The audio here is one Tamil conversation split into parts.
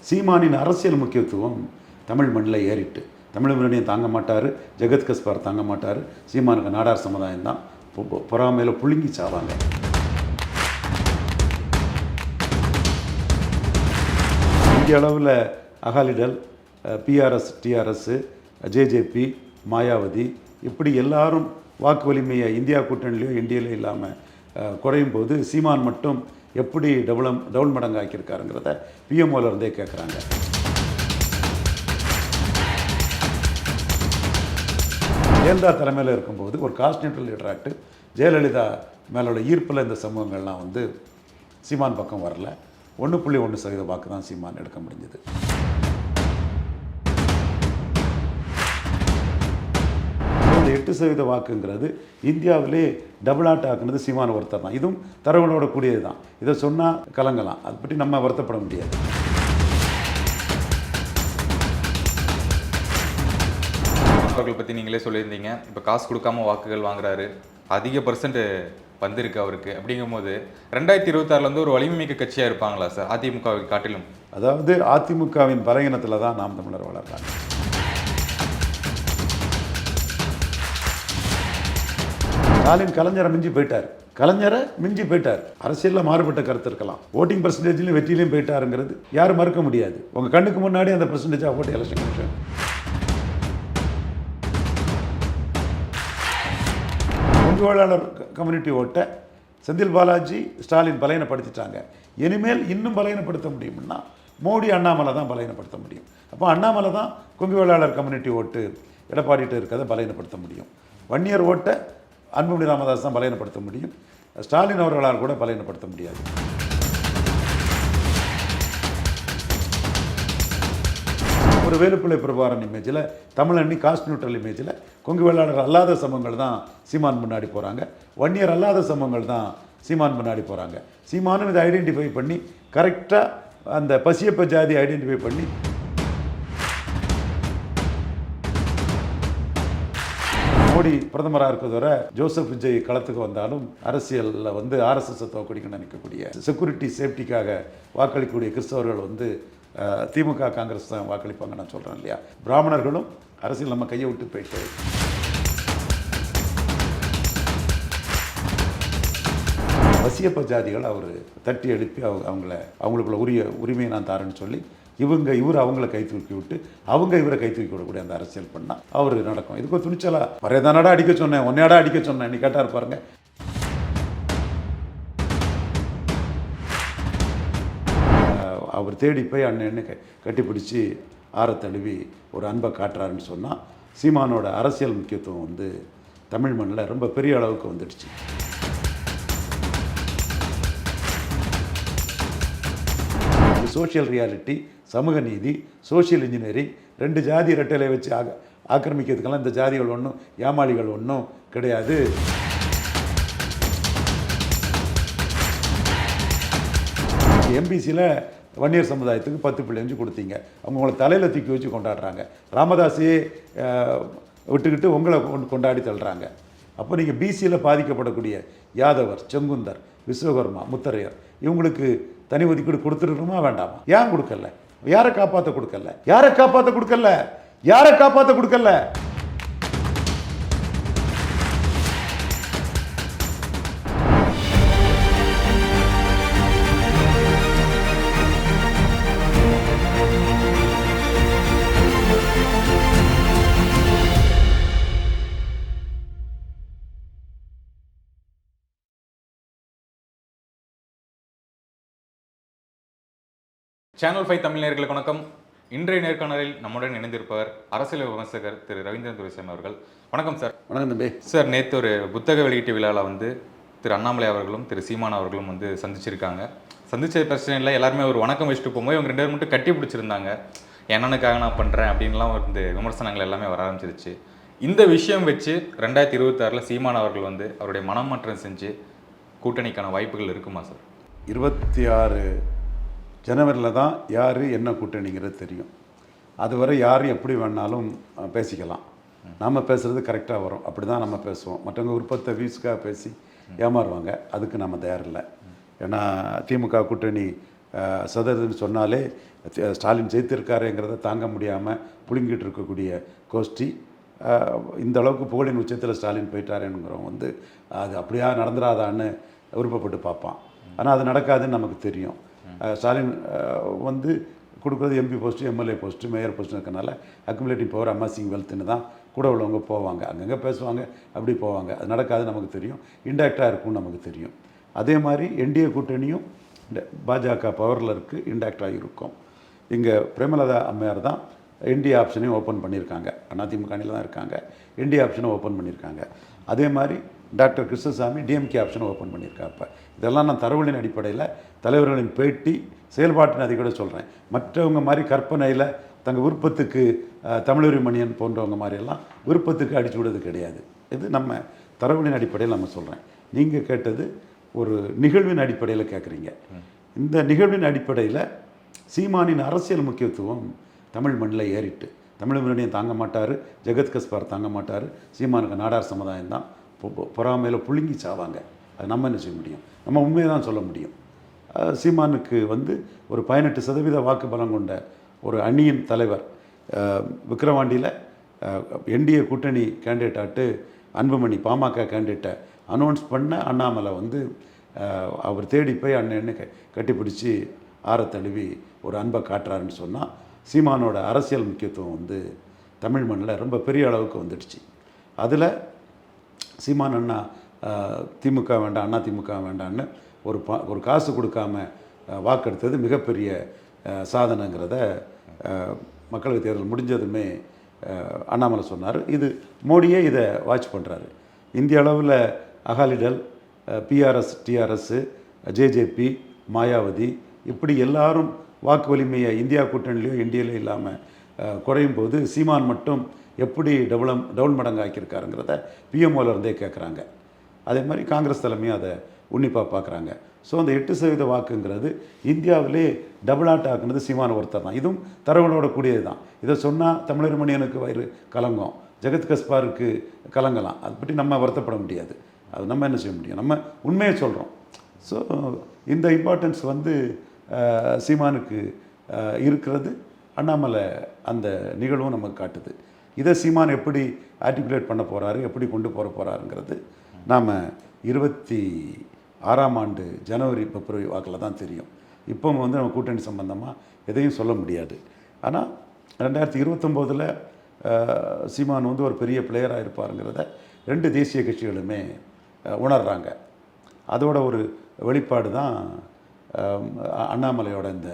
சீமானின் அரசியல் முக்கியத்துவம் தமிழ் மண்ணில் ஏறிட்டு, தமிழ் மண்ணையும் தாங்க மாட்டார், ஜெகத் கஸ்பார் தாங்க மாட்டார். சீமானுக்கு நாடார் சமுதாயம் தான் பொறாமையில் புழுங்கி சாவாங்க. இந்திய அளவில் Akali Dal, BRS, TRS, JJP, Mayawati இப்படி எல்லாரும் வாக்கு வலிமையை இந்தியா கூட்டணிலையோ இந்தியாவிலையோ இல்லாமல் குறையும் போது சீமான் மட்டும் எப்படி டபுள் மடங்கு ஆக்கியிருக்காருங்கிறத பிஎம்ஓல இருந்தே கேட்குறாங்க. ஜெயலலிதா தலைமையில் இருக்கும்போது ஒரு caste neutral leader act, Jayalalithaa மேலோட ஈர்ப்பில் இந்த சமூகங்கள்லாம் சீமான் பக்கம் வரல. 1.1% வாக்கு தான் சீமான் எடுக்க முடிஞ்சது. இந்த 8% வாக்குங்கிறது இந்தியாவிலே டபுள் ஆட் ஆக்குனது சீமான் ஒருத்தர் தான். இதுவும் தரவுகளோட கூடியது தான். இதை சொன்னால் கலங்கலாம், அதை பற்றி நம்ம வருத்தப்பட முடியாது. அவர்கள் பற்றி நீங்களே சொல்லியிருந்தீங்க, இப்போ காசு கொடுக்காம வாக்குகள் வாங்குறாரு, அதிக பர்சன்ட் வந்திருக்கு அவருக்கு. அப்படிங்கும்போது 2026 ஒரு வலிமை மிக்க கட்சியாக இருப்பாங்களா சார் அதிமுகவை காட்டிலும்? அதாவது அதிமுகவின் பலகீனத்தில் தான் நாம் தமிழர் வளர்றாங்க. ஸ்டாலின் கலைஞரை மிஞ்சி போயிட்டார். அரசியலில் மாறுபட்ட கருத்து இருக்கலாம், ஓட்டிங் பர்சன்டேஜ்லையும் வெற்றிலையும் போயிட்டாருங்கிறது யாரும் மறுக்க முடியாது. உங்கள் கண்ணுக்கு முன்னாடி அந்த பர்சன்டேஜ் ஓட்டு எலெக்ஷன் கமிஷன் வேளாளர் கம்யூனிட்டி ஓட்டை செந்தில் பாலாஜி, ஸ்டாலின் பலகீனப்படுத்திட்டாங்க. இனிமேல் இன்னும் பலகீனப்படுத்த முடியும்னா மோடி, அண்ணாமலை தான் பலகீனப்படுத்த முடியும். அப்போ அண்ணாமலை தான் கொங்கு வேளாளர் கம்யூனிட்டி ஓட்டு எடப்பாடிட்டு இருக்கிறத பலகீனப்படுத்த முடியும். வன்னியர் ஓட்டை அன்புமணி ராமதாஸ் தான் பலகீனப்படுத்த முடியும். ஸ்டாலின் அவர்களால் கூட பலகீனப்படுத்த முடியாது. ஒரு வேலுப்பிள்ளை பிரபாரன் இமேஜில், தமிழண்ணி காஸ்ட் நியூட்ரல் இமேஜில் கொங்கு வேளாளர் அல்லாத சமூகங்கள் தான் சீமான் முன்னாடி போகிறாங்க, வன்னியர் அல்லாத சமூகங்கள் தான் சீமான் முன்னாடி போகிறாங்க. சீமானும் இதை ஐடென்டிஃபை பண்ணி கரெக்டாக அந்த பசியப்ப ஜாதி ஐடென்டிஃபை பண்ணி மோடி பிரதமராக இருக்கிறது வரை ஜோசப் விஜய் களத்துக்கு வந்தாலும் அரசியலில் ஆர்எஸ்எஸ் தோக்கடிக்கணும்னு நினைக்கக்கூடிய செக்யூரிட்டி சேஃப்டிக்காக வாக்களிக்கக்கூடிய கிறிஸ்தவர்கள் திமுக காங்கிரஸ் தான் வாக்களிப்பாங்க. நான் சொல்கிறேன் இல்லையா, பிராமணர்களும் அரசியல் நம்ம கையை விட்டு போயிட்டு வசியப்ப ஜாதிகள் அவர் தட்டி எழுப்பி அவங்களுக்குள்ள உரிமையை நான் தாரேன்னு சொல்லி இவர் அவங்கள கை தூக்கி விட்டு இவரை கை தூக்கி விடக்கூடிய அந்த அரசியல் பண்ணால் அவர் நடக்கும். இதுக்கு ஒரு துணிச்சலா வரதானடா அடிக்க சொன்னேன், ஒன்னையாடா அடிக்க சொன்னேன் நீ கேட்டார் பாருங்க. அவர் தேடி போய் அண்ணன் கட்டிப்பிடிச்சி ஆரத்தழுவி ஒரு அன்பை காட்டுறாருன்னு சொன்னால் சீமானோட அரசியல் முக்கியத்துவம் தமிழ் மண்ணில் ரொம்ப பெரிய அளவுக்கு வந்துடுச்சு. சோஷியல் ரியாலிட்டி, சமூக நீதி, சோஷியல் இன்ஜினியரிங், 2 ஜாதி இரட்டையை வச்சு ஆக்கிரமிக்கிறதுக்கெல்லாம் இந்த ஜாதிகள் ஒன்றும் ஏமாளிகள் ஒன்றும் கிடையாது. எம்பிசியில் வன்னியர் சமுதாயத்துக்கு 10.5 கொடுத்தீங்க, அவங்க உங்களை தலையில் தூக்கி வச்சு கொண்டாடுறாங்க. ராமதாஸையே விட்டுக்கிட்டு உங்களை கொண்டாடி தள்ளுறாங்க. அப்போ நீங்கள் பிசியில் பாதிக்கப்படக்கூடிய யாதவர், செங்குந்தர், விஸ்வகர்மா, முத்தரையர் இவங்களுக்கு தனி ஒதுக்கீடு கொடுத்துருக்கணுமா வேண்டாமா? ஏன் கொடுக்கல? யாரை காப்பாற்ற கொடுக்கல? சேனல் 5 தமிழ் நேயர்களுக்கு வணக்கம். இன்றைய நேர்காணலில் நம்முடன் இணைந்திருப்பவர் அரசியல் விமர்சகர் திரு ரவீந்திரன் துரைசாமி அவர்கள். வணக்கம் சார். வணக்கம் தம்பி. சார், நேற்று ஒரு புத்தக வெளியீட்டு விழாவில் திரு அண்ணாமலை அவர்களும் திரு சீமான் அவர்களும் சந்திச்சிருக்காங்க. சந்திச்ச பிரச்சனையில் எல்லாருமே ஒரு வணக்கம் வச்சுட்டு போகும்போது இவங்க 2 பேரும் மட்டும் கட்டி பிடிச்சிருந்தாங்க. என்னனுக்காக நான் பண்ணுறேன் அப்படின்லாம் விமர்சனங்கள் எல்லாமே வர ஆரம்பிச்சிருச்சு. இந்த விஷயம் வச்சு 2026 சீமான் அவர்கள் அவருடைய மனமாற்றம் செஞ்சு கூட்டணிக்கான வாய்ப்புகள் இருக்குமா சார்? 26 ஜனவரியில் தான் யார் என்ன கூட்டணிங்கிறது தெரியும். அதுவரை யார் எப்படி வேணாலும் பேசிக்கலாம். நம்ம பேசுகிறது கரெக்டாக வரும், அப்படி தான் நம்ம பேசுவோம். மற்றவங்க விருப்பத்தை வியூஸ்க்காக பேசி ஏமாறுவாங்க, அதுக்கு நம்ம தயாரில்லை. ஏன்னா திமுக கூட்டணி சதவீதம்னு சொன்னாலே ஸ்டாலின் ஜெயித்திருக்காருங்கிறத தாங்க முடியாமல் புழுங்கிட்டு இருக்கக்கூடிய கோஷ்டி இந்த அளவுக்கு புகழின் உச்சத்தில் ஸ்டாலின் போயிட்டாருங்கிறவங்க வந்து அது அப்படியா நடந்துடாதான்னு விருப்பப்பட்டு பார்ப்பான். ஆனால் அது நடக்காதுன்னு நமக்கு தெரியும். ஸ்டாலின் வந்து கொடுக்குறது MP post, MLA post, mayor post இருக்கனால அக்குமுலேட்டிங் பவர், அமாசிங் வெல்த்துன்னு தான் கூட உள்ளவங்க போவாங்க, அங்கங்கே பேசுவாங்க, அப்படி போவாங்க. அது நடக்காது நமக்கு தெரியும், இன்டேக்டாக இருக்கும்னு நமக்கு தெரியும். அதே மாதிரி என்டிஏ கூட்டணியும் பாஜக பவரில் இருக்குது, இன்டேக்டாக இருக்கும். இங்கே பிரேமலதா அம்மையார் தான் என்டிஏ ஆப்ஷனையும் ஓப்பன் பண்ணியிருக்காங்க, அதிமுக அணியில் தான் இருக்காங்க, என்டிஏ ஆப்ஷனும் ஓப்பன் பண்ணியிருக்காங்க. அதே மாதிரி டாக்டர் கிருஷ்ணசாமி டிஎம்கே ஆப்ஷனை ஓப்பன் பண்ணியிருக்காங்க. இப்போ இதெல்லாம் நான் தரவுகளின் அடிப்படையில் தலைவர்களின் பேட்டி செயல்பாட்டின் அதை கூட சொல்கிறேன். மற்றவங்க மாதிரி கற்பனையில் தங்கள் விருப்பத்துக்கு தமிழறி மணியன் போன்றவங்க மாதிரியெல்லாம் விருப்பத்துக்கு அடிச்சு விடுறது கிடையாது. இது நம்ம தரவுகளின் அடிப்படையில் நம்ம சொல்கிறேன். நீங்கள் கேட்டது ஒரு நிகழ்வின் அடிப்படையில் கேட்குறீங்க. இந்த நிகழ்வின் அடிப்படையில் சீமானின் அரசியல் முக்கியத்துவம் தமிழ் மண்ணில் ஏறிட்டு, தமிழ் மண்ணையும் தாங்க மாட்டார், ஜெகத் கஸ்பார் தாங்க மாட்டார், சீமானுக்கு நாடார் சமுதாயம் தான் பொறாமையில் புழுங்கி சாவாங்க. அது நம்ம என்ன செய்ய முடியும்? நம்ம உண்மையை தான் சொல்ல முடியும். சீமானுக்கு வந்து ஒரு 18% வாக்கு பலம் கொண்ட ஒரு அணியின் தலைவர் விக்கிரவாண்டியில் என்டிஏ கூட்டணி கேண்டிடேட்டாட்டு அன்புமணி பாமக கேண்டிடேட்டை அனௌன்ஸ் பண்ண அண்ணாமலை வந்து அவர் தேடி போய் அண்ணன்னு கட்டிப்பிடிச்சி ஆற தழுவி ஒரு அன்பை காட்டுறாருன்னு சொன்னால் சீமானோட அரசியல் முக்கியத்துவம் வந்து தமிழ் மண்ணில் ரொம்ப பெரிய அளவுக்கு வந்துடுச்சு. அதில் சீமான் அண்ணா திமுக வேண்டாம், அதிமுக வேண்டான்னு ஒரு காசு கொடுக்காம வாக்கெடுத்தது மிகப்பெரிய சாதனைங்கிறத மக்களவைத் தேர்தல் முடிஞ்சதுமே அண்ணாமலை சொன்னார். இது மோடியே இதை வாட்ச் பண்ணுறாரு. இந்திய அளவில் Akali Dal, BRS, TRS, JJP, Mayawati இப்படி எல்லாரும் வாக்கு வலிமையை இந்தியா கூட்டணிலையோ என்டிஏலையும் இல்லாமல் குறையும் போது சீமான் மட்டும் எப்படி டபுள் மடங்கு ஆக்கியிருக்காருங்கிறத பிஎம்ஓலேருந்தே கேட்குறாங்க. அதே மாதிரி காங்கிரஸ் தலைமையும் அதை உன்னிப்பாக பார்க்குறாங்க. ஸோ அந்த 8% வாக்குங்கிறது இந்தியாவிலே டபுள் ஆட் ஆக்குனது சீமான ஒருத்தர் தான். இதுவும் தரவுகளோட கூடியது தான். இதை சொன்னால் தமிழர் மணியனுக்கு வயிறு கலங்கும், ஜெகத் கஸ்பாருக்கு கலங்கலாம். அதை பற்றி நம்ம வருத்தப்பட முடியாது. அது நம்ம என்ன செய்ய முடியும்? நம்ம உண்மையை சொல்கிறோம். ஸோ இந்த இம்பார்ட்டன்ஸ் வந்து சீமானுக்கு இருக்கிறது அண்ணாமலை அந்த நிகழ்வும் நமக்கு காட்டுது. இதை சீமான் எப்படி ஆர்டிகுலேட் பண்ண போகிறாரு, எப்படி கொண்டு போகிறாருங்கிறது நாம் 26ஆம் ஆண்டு ஜனவரி பிப்ரவரி வாக்கில் தான் தெரியும். இப்போ வந்து நம்ம கூட்டணி சம்பந்தமாக எதையும் சொல்ல முடியாது. ஆனால் 2029 சீமான் வந்து ஒரு பெரிய பிளேயராக இருப்பாருங்கிறத 2 தேசிய கட்சிகளுமே உணர்கிறாங்க. அதோட ஒரு வெளிப்பாடு தான் அண்ணாமலையோட இந்த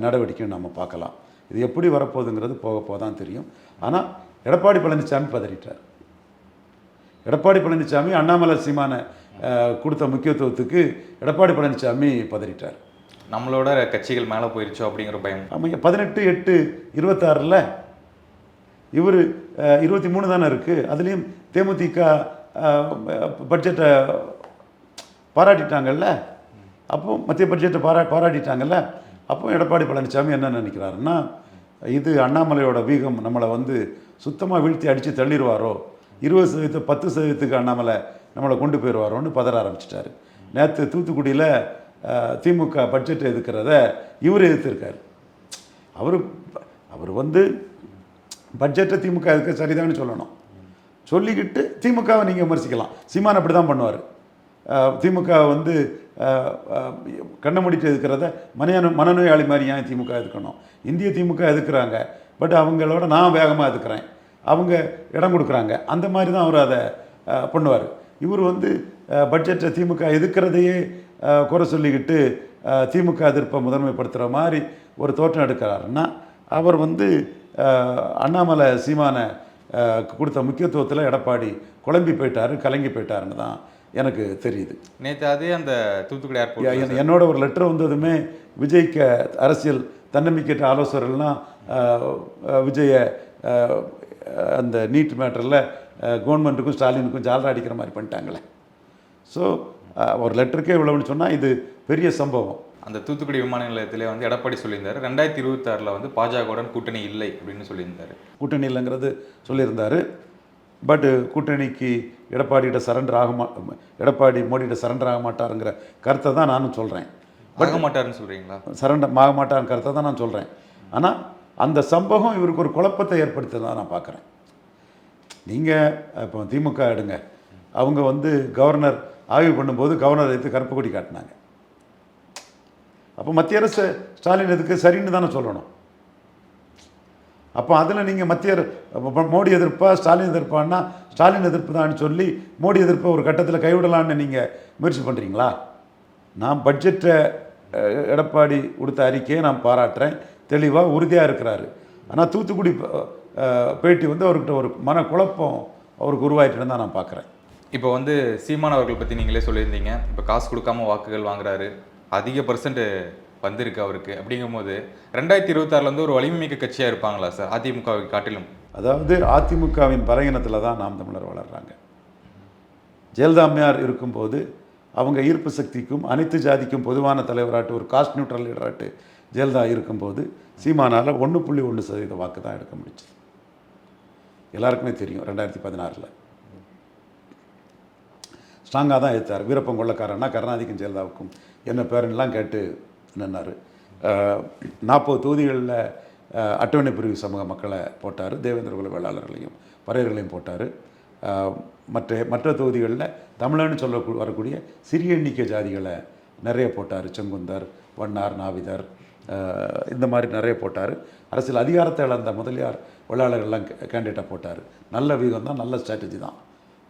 நடவடிக்கையை நம்ம பார்க்கலாம். இது எப்படி வரப்போகுதுங்கிறது போக தான் தெரியும். ஆனால் எடப்பாடி பழனிசாமி பதறிட்டார். எடப்பாடி பழனிசாமி அண்ணாமலை சீமானை கொடுத்த முக்கியத்துவத்துக்கு எடப்பாடி பழனிசாமி பதறிட்டார். நம்மளோட கட்சிகள் மேலே போயிடுச்சோ அப்படிங்கிற பயம். ஆமாங்க. 18/8/26 இவர் 23 தானே இருக்குது. அதுலேயும் தேமுதிக பட்ஜெட்டை பாராட்டிட்டாங்கல்ல. அப்போ மத்திய பட்ஜெட்டை பாராட்டிட்டாங்கல்ல. அப்போ எடப்பாடி பழனிசாமி என்ன நினைக்கிறாருன்னா, இது அண்ணாமலையோட வீகம் நம்மளை வந்து சுத்தமாக வீழ்த்தி அடித்து தள்ளிடுவாரோ, 20% 10%க்கு அண்ணாமலை நம்மளை கொண்டு போயிடுவாரோன்னு பதற ஆரம்பிச்சிட்டாரு. நேற்று தூத்துக்குடியில் திமுக பட்ஜெட்டை எதிர்க்கிறத இவர் எதிர்த்திருக்காரு. அவர் வந்து பட்ஜெட்டை திமுக எதுக்க சரிதான்னு சொல்லணும். சொல்லிக்கிட்டு திமுகவை நீங்கள் விமர்சிக்கலாம். சீமான் அப்படி தான் பண்ணுவார். திமுக வந்து கண்ணை மூடிட்டு எதுக்கிறத மனநோயாளி மாதிரி ஏன் திமுக எதுக்கணும்? இந்திய திமுக எதுக்குறாங்க, பட் அவங்களோட நான் வேகமாக எதுக்குறேன், அவங்க இடம் கொடுக்குறாங்க. அந்த மாதிரி தான் அவர் அதை பண்ணுவார். இவர் வந்து பட்ஜெட்டை திமுக எதுக்கிறதையே குறை சொல்லிக்கிட்டு திமுக எதிர்ப்பை முதன்மைப்படுத்துகிற மாதிரி ஒரு தோற்றம் எடுக்கிறாருன்னா, அவர் வந்து அண்ணாமலை சீமானை கொடுத்த முக்கியத்துவத்தில் எடப்பாடி குழம்பி போயிட்டார், கலங்கி போயிட்டாருன்னு தான் எனக்கு தெரியுது. நேற்று அதே அந்த தூத்துக்குடி ஏர்போர்ட் என்னோட ஒரு லெட்டர் வந்ததுமே விஜய்க்கு அரசியல் தன்னம்பிக்கைட்ட ஆலோசகர்கள்லாம் விஜயை அந்த நீட் மேட்டரில் கவர்மெண்ட்டுக்கும் ஸ்டாலினுக்கும் ஜாலரா அடிக்கிற மாதிரி பண்ணிட்டாங்களே. ஸோ ஒரு லெட்டருக்கே இவ்வளோன்னு சொன்னால் இது பெரிய சம்பவம். அந்த தூத்துக்குடி விமான நிலையத்திலே வந்து எடப்பாடி சொல்லியிருந்தார் 2026 வந்து பாஜகவுடன் கூட்டணி இல்லை அப்படின்னு சொல்லியிருந்தார். கூட்டணி இல்லைங்கிறது சொல்லியிருந்தார். பட் கூட்டணிக்கு எடப்பாடி மோடிகிட்ட சரண்டர் ஆக மாட்டாருங்கிற கருத்தை தான் நானும் சொல்கிறேன். ஆக மாட்டாருன்னு சொல்கிறீங்களா? சரண்டர் ஆக மாட்டான்னு கருத்தை தான் நான் சொல்கிறேன். ஆனால் அந்த சம்பவம் இவருக்கு ஒரு குழப்பத்தை ஏற்படுத்துதான் நான் பார்க்குறேன். நீங்கள் இப்போ திமுக எடுங்க, அவங்க வந்து கவர்னர் ஆய்வு பண்ணும்போது கவர்னர் எடுத்து கருப்பு கொடி காட்டினாங்க. அப்போ மத்திய அரசு ஸ்டாலின் எதுக்கு சரின்னு தானே சொல்லணும். அப்போ அதில் நீங்கள் மோடி எதிர்ப்பா ஸ்டாலின் எதிர்ப்பான்னா ஸ்டாலின் எதிர்ப்பு தான் சொல்லி மோடி எதிர்ப்பை ஒரு கட்டத்தில் கைவிடலான்னு நீங்கள் முயற்சி பண்ணுறீங்களா? நான் பட்ஜெட்டை எடப்பாடி கொடுத்த அறிக்கையை நான் பாராட்டுறேன், தெளிவாக உறுதியாக இருக்கிறாரு. ஆனால் தூத்துக்குடி பேட்டி வந்து அவர்கிட்ட ஒரு மனக்குழப்பம் அவருக்கு உருவாயிட்டுன்னு தான் நான் பார்க்குறேன். இப்போ வந்து சீமான் அவர்கள் பற்றி நீங்களே சொல்லியிருந்தீங்க, இப்போ காசு கொடுக்காம வாக்குகள் வாங்குறாரு, அதிக பர்சன்ட் வந்திருக்கு அவருக்கு. அப்படிங்கும்போது 2026 வந்து ஒரு வலிமை மிக்க கட்சியாக இருப்பாங்களா சார் அதிமுகவை காட்டிலும்? அதாவது அதிமுகவின் பலகீனத்தில் தான் நாம் தமிழர் வளர்கிறாங்க. ஜெயலலிதாமையார் இருக்கும்போது அவங்க ஈர்ப்பு சக்திக்கும் அனைத்து ஜாதிக்கும் பொதுவான தலைவராட்டு ஒரு காஸ்ட் நியூட்ரல் லீடராட்டு ஜெயலலிதா இருக்கும்போது சீமானால் 1.1% வாக்கு தான் எடுக்க முடிச்சது. எல்லாருக்குமே தெரியும். 2016 ஸ்ட்ராங்காக தான் எடுத்தார். வீரப்பன் கொள்ளக்காரன்னா கருணாநிதிக்கும் ஜெயலலிதாவுக்கும் என்ன பேருன்னெலாம் கேட்டு நின்னார். 40 தொகுதிகளில் அட்டவணை பிரிவு சமூக மக்களை போட்டார், தேவேந்திர குல வேளாளர்களையும் பறையர்களையும் போட்டார். மற்ற தொகுதிகளில் தமிழன்னு சொல்ல வரக்கூடிய சிறிய எண்ணிக்கை ஜாதிகளை நிறைய போட்டார். செங்குந்தர், வண்ணார், நாவிதர், இந்த மாதிரி நிறைய போட்டார். அரசியல் அதிகாரத்தை இழந்த முதலியார் வேளாளர்கள்லாம் கேண்டிடேட்டாக போட்டார். நல்ல வியூகம் தான், நல்ல ஸ்ட்ராட்டஜி தான்,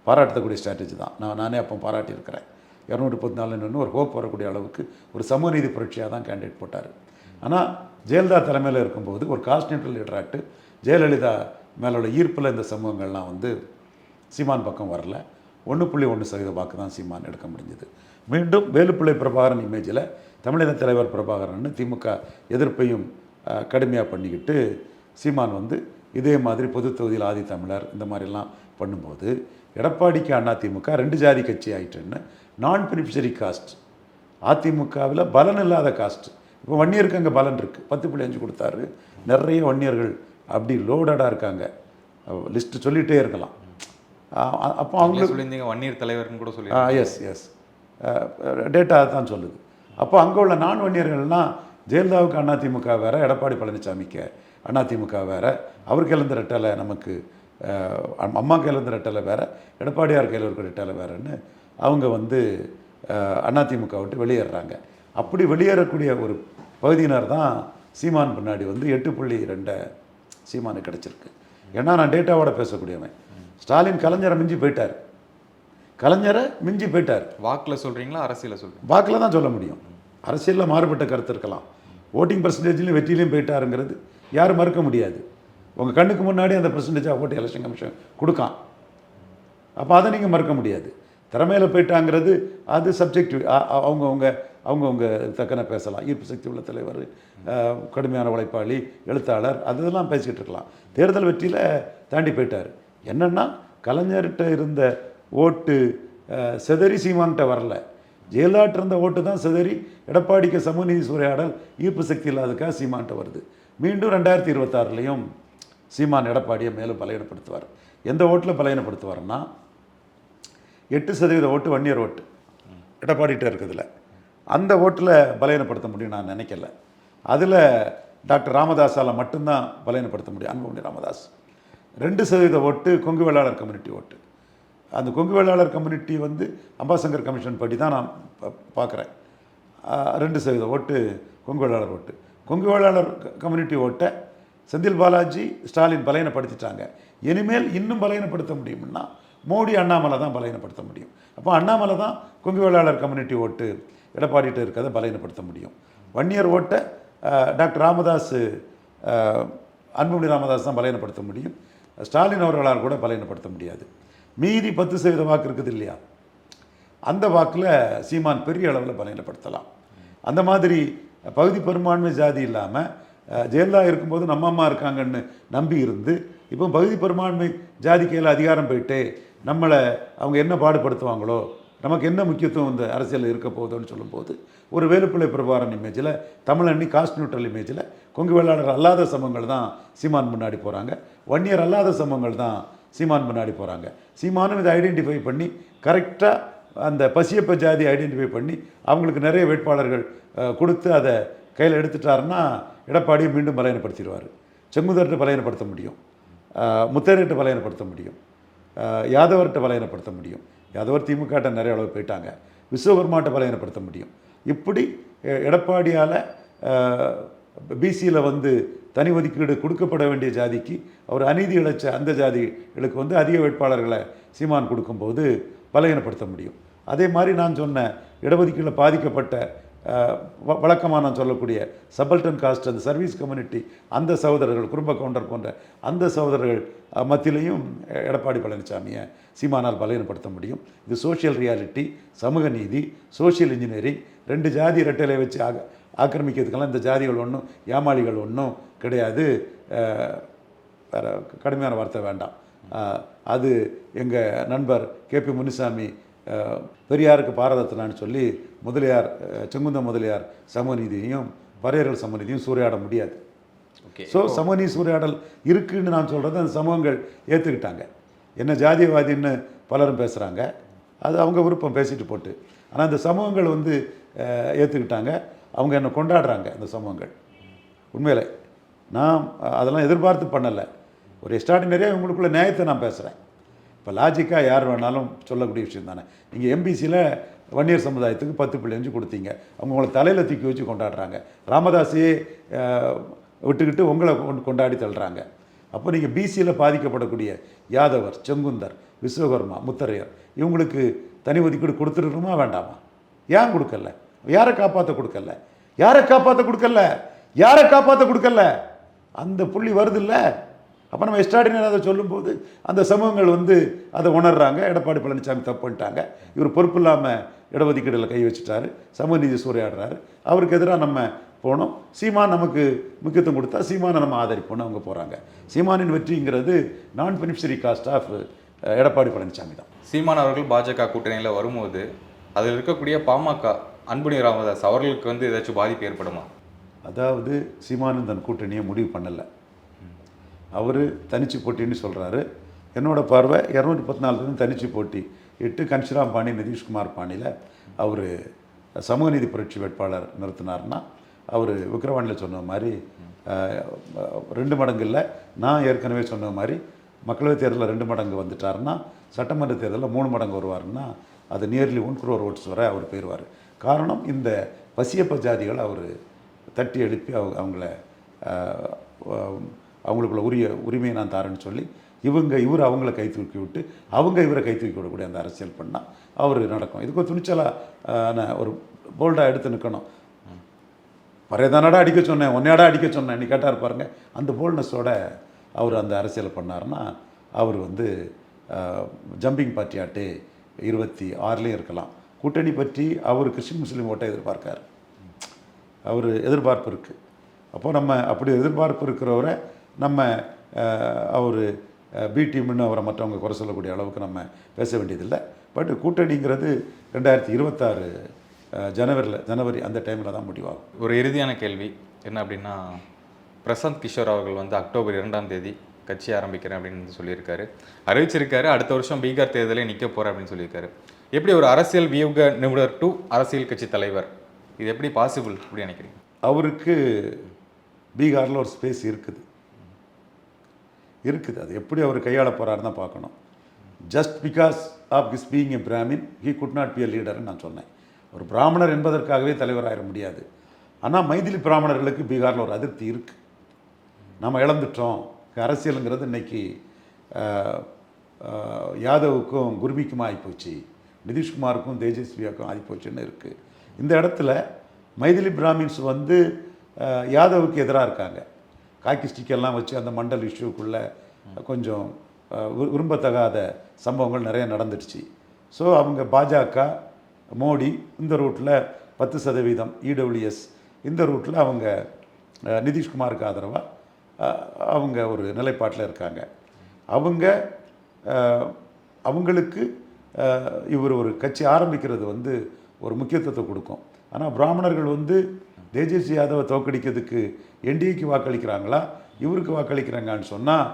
பாராட்டக்கூடிய ஸ்ட்ராட்டஜி தான். நானே அப்போ பாராட்டியிருக்கிறேன். 234 ஒரு ஹோப் வரக்கூடிய அளவுக்கு ஒரு சமூக நீதி புரட்சியாக தான் கேண்டிடேட் போட்டார். ஆனால் ஜெயலலிதா தலைமையில் இருக்கும்போது ஒரு காஸ்ட் நியூட்ரல் லீடராட்டு ஜெயலலிதா மேலோட ஈர்ப்பில் இந்த சமூகங்கள்லாம் வந்து சீமான் பக்கம் வரல. 1.1% வாக்கு தான் சீமான் எடுக்க முடிஞ்சது. மீண்டும் வேலுப்பிள்ளை பிரபாகரன் இமேஜில் தமிழக தலைவர் பிரபாகரன் திமுக எதிர்ப்பையும் கடுமையாக பண்ணிக்கிட்டு சீமான் வந்து இதே மாதிரி பொது தொகுதியில் ஆதி தமிழர் இந்த மாதிரிலாம் பண்ணும்போது எடப்பாடிக்கு அதிமுக 2 ஜாதி கட்சி ஆகிட்டுன்னு நான் பெனிஃபிஷரி காஸ்ட் அதிமுகவில் பலன் இல்லாத காஸ்ட். இப்போ வன்னியருக்கு அங்கே பலன் இருக்குது, 10.5 கொடுத்தாரு. நிறைய வன்னியர்கள் அப்படி லோடடாக இருக்காங்க, லிஸ்ட்டு சொல்லிகிட்டே இருக்கலாம். அப்போ அவங்க சொல்லியிருந்தீங்க வன்னியர் தலைவர்னு கூட சொல்லி. எஸ் டேட்டா தான் சொல்லுது. அப்போ அங்கே உள்ள நான் வன்னியர்கள்லாம் ஜெயலலிதாவுக்கு அதிமுக வேறு, எடப்பாடி பழனிசாமிக்கு அதிமுக வேறு, அவர் கையில் இருந்த ரெட்டலை நமக்கு அம்மா கையில் இருந்த ரெட்டலை வேறு, எடப்பாடியார் கையில் இருக்கிற ரெட்டலை வேறுன்னு அவங்க வந்து அதிமுக விட்டு வெளியேறாங்க. அப்படி வெளியேறக்கூடிய ஒரு பகுதியினர் தான் சீமான் பின்னாடி வந்து 8.2 சீமானுக்கு கிடச்சிருக்கு. ஏன்னா நான் டேட்டாவோட பேசக்கூடியவன். ஸ்டாலின் கலைஞரை மிஞ்சி போயிட்டார், கலைஞரை மிஞ்சி போயிட்டார். வாக்கில் சொல்கிறீங்களா அரசியலில் சொல்கிறீங்க? வாக்கில் தான் சொல்ல முடியும். அரசியலில் மாறுபட்ட கருத்து இருக்கலாம். ஓட்டிங் பர்சன்டேஜ்லையும் வெற்றிலையும் போயிட்டாருங்கிறது யாரும் மறுக்க முடியாது. உங்கள் கண்ணுக்கு முன்னாடி அந்த பர்சன்டேஜாக ஓட்டு எலெக்ஷன் கமிஷன் கொடுக்கான். அப்போ அதை நீங்கள் மறுக்க முடியாது. திறமையில் போயிட்டாங்கிறது அது சப்ஜெக்டிவ். அவங்கவுங்க தக்கன பேசலாம். ஈர்ப்பு சக்தி உள்ள தலைவர், கடுமையான உழைப்பாளி, எழுத்தாளர், அதெல்லாம் பேசிக்கிட்டு இருக்கலாம். தேர்தல் வெற்றியில் தாண்டி போயிட்டார். என்னென்னா கலைஞர்கிட்ட இருந்த ஓட்டு செதறி சீமான்கிட்ட வரல. ஜெயலலிதாட்ட இருந்த ஓட்டு தான் செதறி எடப்பாடிக்கு சமூக நீதி சூறையாடல் ஈர்ப்பு சக்தி இல்லாததுக்காக சீமான்கிட்ட வருது. மீண்டும் 2026 சீமான் எடப்பாடியை மேலும் பலகீனப்படுத்துவார். எந்த ஓட்டில் பலகீனப்படுத்துவார்னா 8% ஓட்டு வன்னியர் ஓட்டு எடப்பாடிகிட்ட இருக்குதுல, அந்த ஓட்டில் பலகீனப்படுத்த முடியும் நான் நினைக்கல. அதில் டாக்டர் ராமதாஸால் மட்டும்தான் பலகீனப்படுத்த முடியும். அன்புமணி ராமதாஸ் 2% ஓட்டு கொங்கு வேளாளர் கம்யூனிட்டி ஓட்டு. அந்த கொங்கு வேளாளர் கம்யூனிட்டி வந்து அம்பாசங்கர் கமிஷன் படி தான் நான் பார்க்குறேன். 2% ஓட்டு கொங்கு வேளாளர் ஓட்டு. கொங்கு வேளாளர் கம்யூனிட்டி ஓட்டை செந்தில் பாலாஜி ஸ்டாலின் பலகீனப்படுத்திட்டாங்க. இனிமேல் இன்னும் பலகீனப்படுத்த முடியும்னா மோடி அண்ணாமலை தான் பலகீனப்படுத்த முடியும். அப்போ அண்ணாமலை தான் கொங்கு வேளாளர் கம்யூனிட்டி ஓட்டு எடப்பாடிகிட்ட இருக்கிறத பலகீனப்படுத்த முடியும். வன்னியர் ஓட்டை டாக்டர் ராமதாஸ், அன்புமணி ராமதாஸ் தான் பலகீனப்படுத்த முடியும். ஸ்டாலின் அவர்களால் கூட பலகீனப்படுத்த முடியாது. மீதி 10% வாக்கு இருக்குது இல்லையா, அந்த வாக்கில் சீமான் பெரிய அளவில் பலகீனப்படுத்தலாம். அந்த மாதிரி பகுதி பெரும்பான்மை ஜாதி இல்லாமல் ஜெயலலிதா இருக்கும்போது நம்ம அம்மா இருக்காங்கன்னு நம்பி இருந்து இப்போ பகுதி பெரும்பான்மை ஜாதி கையில் அதிகாரம் போயிட்டு நம்மளை அவங்க என்ன பாடுபடுத்துவாங்களோ, நமக்கு என்ன முக்கியத்துவம் இந்த அரசியலில் இருக்க போகுதுன்னு சொல்லும்போது ஒரு வேலுப்பிள்ளை பிரபாகரன் இமேஜில், தமிழண்ணி காஸ்ட் நியூட்ரல் இமேஜில் கொங்கு வேளாளர் அல்லாத சமூகங்கள் தான் சீமான் முன்னாடி போகிறாங்க, வன்னியர் அல்லாத சமூகங்கள் தான் சீமான் முன்னாடி போகிறாங்க. சீமானும் இதை ஐடென்டிஃபை பண்ணி கரெக்டாக அந்த பசியப்ப ஜாதி ஐடென்டிஃபை பண்ணி அவங்களுக்கு நிறைய வேட்பாளர்கள் கொடுத்து அதை கையில் எடுத்துட்டாருன்னா எடப்பாடியை மீண்டும் பலவீனப்படுத்திடுவார். செங்குந்தர்கிட்ட பலவீனப்படுத்த முடியும், முத்தரையிட்ட பலவீனப்படுத்த முடியும், யாதவர்கிட்ட பலவீனப்படுத்த முடியும். யாதவர் திமுகட்ட நிறைய அளவு போயிட்டாங்க. விஸ்வகர்மாட்ட பலவீனப்படுத்த முடியும். இப்படி எடப்பாடியால் பிசியில் வந்து தனி ஒதுக்கீடு கொடுக்கப்பட வேண்டிய ஜாதிக்கு அவர் அநீதி இழைச்ச அந்த ஜாதிகளுக்கு வந்து அதிக வேட்பாளர்களை சீமான் கொடுக்கும்போது பலவீனப்படுத்த முடியும். அதே மாதிரி நான் சொன்ன இடஒதுக்கீட்டில் பாதிக்கப்பட்ட வழக்கமாக நான் சொல்லக்கூடிய சபல்டன் காஸ்ட், அந்த சர்வீஸ் கம்யூனிட்டி, அந்த சகோதரர்கள், குடும்ப கவுண்டர் போன்ற அந்த சகோதரர்கள் மத்தியிலையும் எடப்பாடி பழனிசாமியை சீமானால் பலவீனப்படுத்த முடியும். இது சோஷியல் ரியாலிட்டி, சமூக நீதி, சோஷியல் இன்ஜினியரிங், 2 ஜாதி இரட்டையிலை வச்சு ஆக்கிரமிக்கிறதுக்கெல்லாம் இந்த ஜாதிகள் ஒன்றும் ஏமாளிகள் ஒன்றும் கிடையாது. கடுமையான வார்த்தை வேண்டாம். அது எங்கள் நண்பர் KP முனுசாமி பெரியாருக்கு பாரதத்தினான்னு சொல்லி முதலியார், செங்குந்த முதலியார் சமநீதியையும் பறையர்கள் சமநீதியும் சூறையாட முடியாது. ஸோ சமநீதி சூறையாடல் இருக்குன்னு நான் சொல்கிறது அந்த சமூகங்கள் ஏற்றுக்கிட்டாங்க. என்ன ஜாதியவாதின்னு பலரும் பேசுகிறாங்க, அது அவங்க விருப்பம், பேசிட்டு போட்டு. ஆனால் இந்த சமூகங்கள் வந்து ஏற்றுக்கிட்டாங்க, அவங்க என்னை கொண்டாடுறாங்க. அந்த சமூகங்கள் உண்மையிலே நான் அதெல்லாம் எதிர்பார்த்து பண்ணலை. ஒரு எக்ஸ்ட்ராடினரியாக இவங்களுக்குள்ள நியாயத்தை நான் பேசுகிறேன். இப்போ லாஜிக்காக யார் வேணாலும் சொல்லக்கூடிய விஷயம் தானே. நீங்கள் எம்பிசியில் வன்னியர் சமுதாயத்துக்கு 10.5 கொடுத்தீங்க, அவங்க உங்களை தலையில் தூக்கி வச்சு கொண்டாடுறாங்க. ராமதாஸையே விட்டுக்கிட்டு உங்களை கொண்டாடி தள்ளுறாங்க. அப்போ நீங்கள் பிசியில் பாதிக்கப்படக்கூடிய யாதவர், செங்குந்தர், விஸ்வகர்மா, முத்தரையர் இவங்களுக்கு தனி ஒதுக்கீடு கொடுத்துருக்கணுமா வேண்டாமா? ஏன் கொடுக்கல? யாரை காப்பாற்ற கொடுக்கல? யாரை காப்பாற்ற கொடுக்கல? யாரை காப்பாற்ற கொடுக்கல? அந்த புள்ளி வருது இல்லை. அப்போ நம்ம எக்ஸ்ட்ராடினரி அதை சொல்லும்போது அந்த சமூகங்கள் வந்து அதை உணர்றாங்க. எடப்பாடி பழனிசாமி தப்பு பண்ணிட்டாங்க, இவர் பொறுப்பு இல்லாமல் இடஒதுக்கீடுல கை வச்சுட்டாரு, சமூக நீதி சூறையாடுறாரு, அவருக்கு எதிராக நம்ம போனோம். சீமான் நமக்கு முக்கியத்துவம் கொடுத்தா சீமானை நம்ம ஆதரிப்போம்னு அவங்க போகிறாங்க. சீமானின் வெற்றிங்கிறது நான் beneficiary cost of Edappadi Palaniswami தான். சீமான் அவர்கள் பாஜக கூட்டணியில் வரும்போது அதில் இருக்கக்கூடிய பாமக அன்புமணி ராமதாஸ் அவர்களுக்கு வந்து ஏதாச்சும் பாதிப்பு ஏற்படுமா? அதாவது சீமானன் தன் கூட்டணியை முடிவு பண்ணலை. அவர் தனிச்சு போட்டின்னு சொல்கிறாரு. என்னோட பார்வை 214 தனிச்சு போட்டி இட்டு கன்ஷிராம் பாணி, நிதிஷ்குமார் பாணியில் அவர் சமூக நீதி புரட்சி வேட்பாளர் நிறுத்தினார்னா அவர் விக்கிரவாண்டியில் சொன்ன மாதிரி 2 மடங்கு இல்லை, நான் ஏற்கனவே சொன்ன மாதிரி மக்களவைத் தேர்தலில் 2 மடங்கு வந்துட்டார்னா சட்டமன்ற தேர்தலில் 3 மடங்கு வருவார்னா அது நியர்லி 1 crore votes வரை அவர் போயிடுவார். காரணம் இந்த பசியப்ப ஜாதிகள் அவர் தட்டி எழுப்பி அவங்களுக்குள்ள உரிமையை நான் தரேன்னு சொல்லி இவர் அவங்கள கை தூக்கி விட்டு அவங்க இவரை கை தூக்கி விடக்கூடிய அந்த அரசியல் பண்ணால் அவர் நடக்கும். இதுக்கு ஒரு துணிச்சலாக ஒரு போல்டாக எடுத்து நிற்கணும். பறையதானடா அடிக்க சொன்னேன், ஒன்னையாடா அடிக்க சொன்னேன் நீ கேட்டார் பாருங்க. அந்த போல்ட்னஸோட அவர் அந்த அரசியலை பண்ணார்னா அவர் வந்து ஜம்பிங் பார்ட்டியாட்டு 26லேயும் இருக்கலாம். கூட்டணி பற்றி அவர் கிறிஸ்டின் முஸ்லீம் ஓட்டை எதிர்பார்க்கார், அவர் எதிர்பார்ப்பு இருக்குது. அப்போது நம்ம அப்படி எதிர்பார்ப்பு இருக்கிறவரை நம்ம அவர் பி டீம்னு அவரை மற்றவங்க குறை சொல்லக்கூடிய அளவுக்கு நம்ம பேச வேண்டியதில்லை. பட் கூட்டணிங்கிறது 2026 ஜனவரி அந்த டைமில் தான் முடிவாகும். ஒரு இறுதியான கேள்வி என்ன அப்படின்னா, பிரசாந்த் கிஷோர் அவர்கள் வந்து அக்டோபர் 2ஆம் தேதி கட்சி ஆரம்பிக்கிறேன் அப்படின்னு சொல்லியிருக்காரு, அறிவிச்சிருக்காரு. அடுத்த வருஷம் பீகார் தேர்தலே நிற்க போகிறேன் அப்படின்னு சொல்லியிருக்காரு. எப்படி ஒரு அரசியல் வியூக நிபுணர் டு அரசியல் கட்சி தலைவர், இது எப்படி பாசிபிள் அப்படி நினைக்கிறீங்க? அவருக்கு பீகாரில் ஒரு ஸ்பேஸ் இருக்குது. அது எப்படி அவர் கையாள போகிறாருன்னு தான் பார்க்கணும். Just because of his being a Brahmin he could not be a லீடர்னு நான் சொன்னேன். ஒரு பிராமணர் என்பதற்காகவே தலைவராக முடியாது. ஆனால் மைதிலி பிராமணர்களுக்கு பீகாரில் ஒரு அதிருப்தி இருக்குது. நம்ம இழந்துட்டோம். அரசியலுங்கிறது இன்றைக்கி யாதவுக்கும் குர்மிக்கும் ஆகிப்போச்சு, நிதிஷ்குமாருக்கும் தேஜஸ்வியாவுக்கும் ஆகிப்போச்சுன்னு இருக்குது. இந்த இடத்துல மைதிலி பிராமின்ஸ் வந்து யாதவுக்கு எதிராக இருக்காங்க. காக்கி ஸ்டிக்கெல்லாம் வச்சு அந்த மண்டல் இஷ்யூக்குள்ளே கொஞ்சம் விரும்பத்தகாத சம்பவங்கள் நிறைய நடந்துடுச்சு. ஸோ அவங்க பாஜக, மோடி இந்த ரூட்டில் 10% இடபிள்யூஎஸ் இந்த ரூட்டில் அவங்க நிதிஷ்குமாருக்கு ஆதரவாக அவங்க ஒரு நிலைப்பாட்டில் இருக்காங்க. அவங்களுக்கு இவர் ஒரு கட்சி ஆரம்பிக்கிறது வந்து ஒரு முக்கியத்துவத்தை கொடுக்கும். ஆனால் பிராமணர்கள் வந்து தேஜஸ்வி யாதவை தோக்கடிக்கிறதுக்கு என்டிஏக்கு வாக்களிக்கிறாங்களா இவருக்கு வாக்களிக்கிறாங்கன்னு சொன்னால்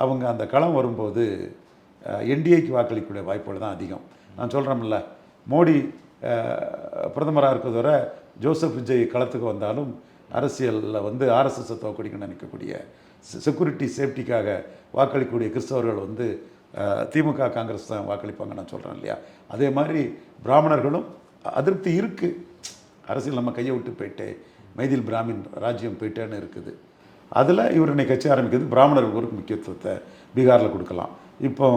அவங்க அந்த களம் வரும்போது என்டிஏக்கு வாக்களிக்கக்கூடிய வாய்ப்புகள் தான் அதிகம். நான் சொல்கிறோம்ல, மோடி பிரதமராக இருக்கிறது வரை ஜோசப் விஜய் களத்துக்கு வந்தாலும் அரசியலில் வந்து ஆர்எஸ்எஸ்ஸை தோக்கடிக்கணும்னு நினைக்கக்கூடிய செக்யூரிட்டி சேஃப்டிக்காக வாக்களிக்கக்கூடிய கிறிஸ்தவர்கள் வந்து திமுக காங்கிரஸ் தான் வாக்களிப்பாங்க நான் சொல்கிறேன் இல்லையா. அதே மாதிரி பிராமணர்களும் அதிருப்தி இருக்குது. அரசியல் நம்ம கையை விட்டு போயிட்டே, மைதில் பிராமின் ராஜ்யம் போயிட்டேன்னு இருக்குது. அதில் இவர் இன்னைக்கு கட்சி ஆரம்பிக்கிறது பிராமணர்களுக்கு ஒரு முக்கியத்துவத்தை பீகாரில் கொடுக்கலாம். இப்போ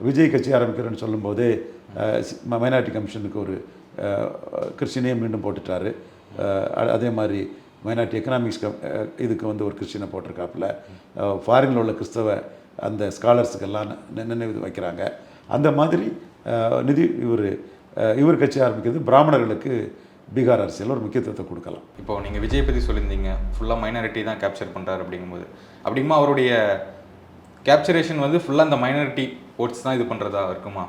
விஜய் கட்சி ஆரம்பிக்கிறேன்னு சொல்லும்போதே மைனாரிட்டி கமிஷனுக்கு ஒரு கிறிஸ்டினையும் மீண்டும் போட்டுட்டாரு. அதே மாதிரி மைனாரிட்டி எக்கனாமிக்ஸ் இதுக்கு வந்து ஒரு கிறிஸ்டினை போட்டிருக்காப்புல. ஃபாரினில் உள்ள கிறிஸ்தவ அந்த ஸ்காலர்ஸுக்கெல்லாம் நினைவு வைக்கிறாங்க. அந்த மாதிரி இவர் கட்சி ஆரம்பிக்கிறது பிராமணர்களுக்கு பீகார் அரசியல் ஒரு முக்கியத்துவத்தை கொடுக்கலாம். இப்போ நீங்கள் விஜய் பற்றி சொல்லியிருந்தீங்க, ஃபுல்லாக மைனாரிட்டி தான் கேப்சர் பண்ணுறாரு அப்படிங்கும்போது அவருடைய கேப்சரேஷன் வந்து ஃபுல்லாக அந்த மைனாரிட்டி ஓட்ஸ் தான் இது பண்ணுறதா இருக்குமா?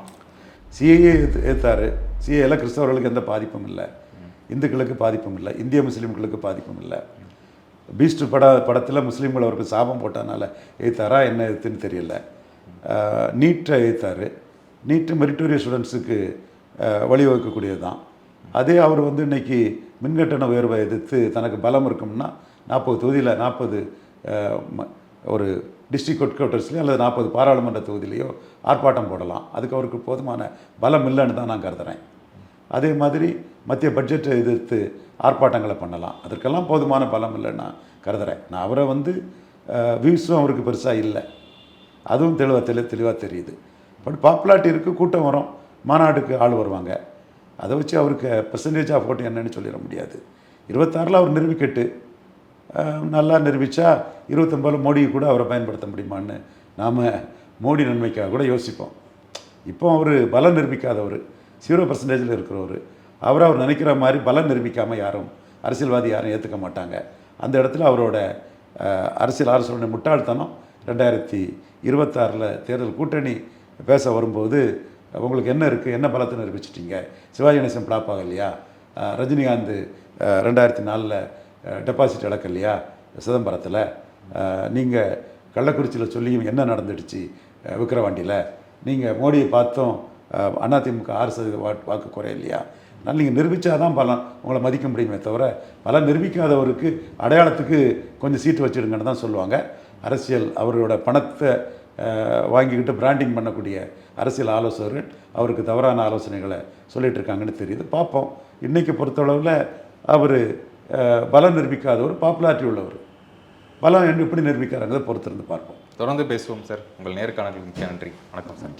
சிஏஏ ஏற்றாரு. சிஏல கிறிஸ்தவர்களுக்கு எந்த பாதிப்பும் இல்லை, இந்துக்களுக்கு பாதிப்பும் இல்லை, இந்திய முஸ்லீம்களுக்கு பாதிப்பும் இல்லை. பீஸ்ட் படத்தில் முஸ்லீம்கள் அவருக்கு சாபம் போட்டதுனால ஏற்றாரா என்ன எதுன்னு தெரியல. நீட்டை ஏற்றாரு. நீட்டு மெரிட்டோரியஸ் ஸ்டூடெண்ட்ஸுக்கு வழிவகுக்கக்கூடியது தான். அதே அவர் வந்து இன்றைக்கி மின்கட்டண உயர்வை எதிர்த்து தனக்கு பலம் இருக்கும்னா 40 தொகுதியில் 40 ஒரு டிஸ்ட்ரிக்ட் ஹெட் குவார்ட்டர்ஸ்லையோ அல்லது 40 பாராளுமன்ற தொகுதியிலையோ ஆர்ப்பாட்டம் போடலாம். அதுக்கு அவருக்கு போதுமான பலம் இல்லைன்னு தான் நான் கருதுகிறேன். அதே மாதிரி மத்திய பட்ஜெட்டை எதிர்த்து ஆர்ப்பாட்டங்களை பண்ணலாம். அதற்கெல்லாம் போதுமான பலம் இல்லைன்னு நான் கருதுகிறேன். நான் அவரை வந்து வியூஸும் அவருக்கு பெருசாக இல்லை, அதுவும் தெளிவாக தெரியுது. பட் பாப்புலாரிட்டி இருக்குது, கூட்டம் வரும், மாநாட்டுக்கு ஆள் வருவாங்க. அதை வச்சு அவருக்கு பெர்சன்டேஜ் ஆஃப் ஓட்டு என்னன்னு சொல்லிட முடியாது. 26 அவர் நிரூபிக்கட்டு, நல்லா நிரூபித்தா 29 மோடியை கூட அவரை பயன்படுத்த முடியுமான்னு நாம் மோடி நன்மைக்காக கூட யோசிப்போம். இப்போ அவர் பலம் நிரூபிக்காதவர், 0% இருக்கிறவர். அவர் நினைக்கிற மாதிரி பலம் நிரூபிக்காமல் யாரும் அரசியல்வாதி யாரும் ஏற்றுக்க மாட்டாங்க. அந்த இடத்துல அவரோட அரசியல் ஆலோசனை முட்டாள்தனம் 2026 தேர்தல் கூட்டணி பேச வரும்போது உங்களுக்கு என்ன இருக்குது, என்ன பலத்தை நிரூபிச்சிட்டிங்க, சிவாஜி கணேசன் பிளாப் ஆகலையா, ரஜினிகாந்த் 2004 டெபாசிட் இழக்கலையா சிதம்பரத்தில், நீங்கள் கள்ளக்குறிச்சியில் சொல்லியும் என்ன நடந்துடுச்சு விக்கிரவாண்டியில், நீங்கள் மோடியை பார்த்தோம் அதிமுக 6% வாக்கு குறையில்லையா. அதனால் நீங்கள் நிரூபித்தாதான் பலம் உங்களை மதிக்க முடியுமே தவிர பலம் நிரூபிக்காதவருக்கு அடையாளத்துக்கு கொஞ்சம் சீட்டு வச்சுடுங்கன்னு தான் சொல்லுவாங்க. அரசியல் அவரோட பணத்தை வாங்கிக்கிட்டு பிராண்டிங் பண்ணக்கூடிய அரசியல் ஆலோசகர்கள் அவருக்கு தவறான ஆலோசனைகளை சொல்லிகிட்டு இருக்காங்கன்னு தெரியுது. பார்ப்போம். இன்றைக்கி பொறுத்தளவில் அவர் பலம் நிரூபிக்காதவர், பாப்புலாரிட்டி உள்ளவர். பலம் எப்படி நிரூபிக்கிறாங்கிறத பொறுத்திருந்து பார்ப்போம். தொடர்ந்து பேசுவோம் சார். உங்கள் நேர்காணலுக்கு மிக்க நன்றி. வணக்கம் சார்.